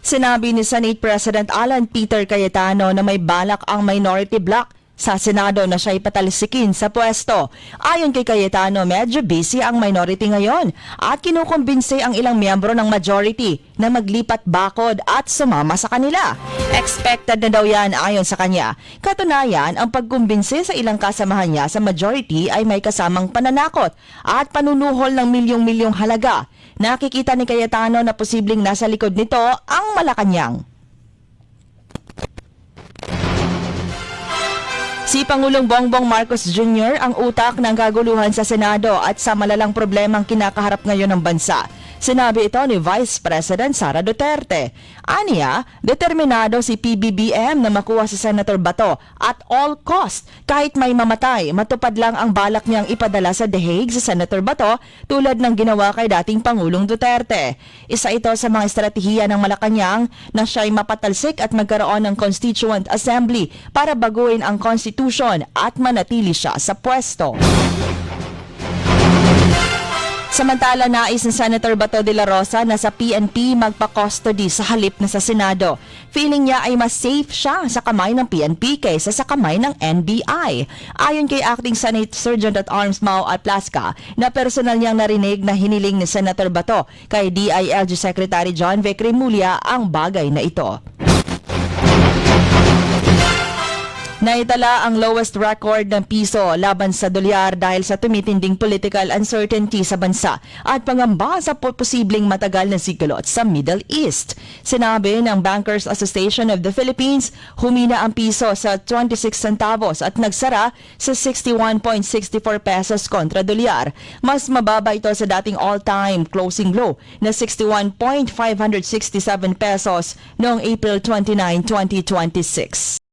Sinabi ni Senate President Alan Peter Cayetano na may balak ang minority bloc sa Senado na siya ipatalsikin sa pwesto. Ayon kay Cayetano, medyo busy ang minority ngayon at kinukumbinse ang ilang miyembro ng majority na maglipat bakod at sumama sa kanila. Expected na daw yan ayon sa kanya. Katunayan, ang pagkumbinse sa ilang kasamahan niya sa majority ay may kasamang pananakot at panunuhol ng milyong-milyong halaga. Nakikita ni Cayetano na posibleng nasa likod nito ang Malacanang. Si Pangulong Bongbong Marcos Jr. ang utak ng kaguluhan sa Senado at sa malalang problemang kinakaharap ngayon ng bansa. Sinabi ito ni Vice President Sara Duterte. Aniya, determinado si PBBM na makuha si Senator Bato at all cost. Kahit may mamatay, matupad lang ang balak niyang ipadala sa The Hague sa Senator Bato tulad ng ginawa kay dating Pangulong Duterte. Isa ito sa mga estratehiya ng Malacanang na siya'y mapatalsik at magkaroon ng Constituent Assembly para baguhin ang Constitution at manatili siya sa pwesto. Samantala, nais ni Senator Bato de la Rosa na sa PNP magpa-custody sa halip na sa Senado. Feeling niya ay mas safe siya sa kamay ng PNP kaysa sa kamay ng NBI. Ayon kay Acting Senate Sergeant at Arms Mau Atlasca, na personal niyang narinig na hiniling ni Senator Bato kay DILG Secretary John Vic Remulla ang bagay na ito. Naitala ang lowest record ng piso laban sa dolyar dahil sa tumitinding political uncertainty sa bansa at pangamba sa posibleng matagal na sigalot sa Middle East. Sinabi ng Bankers Association of the Philippines, humina ang piso sa 26 centavos at nagsara sa 61.64 pesos kontra dolyar. Mas mababa ito sa dating all-time closing low na 61.567 pesos noong April 29, 2026.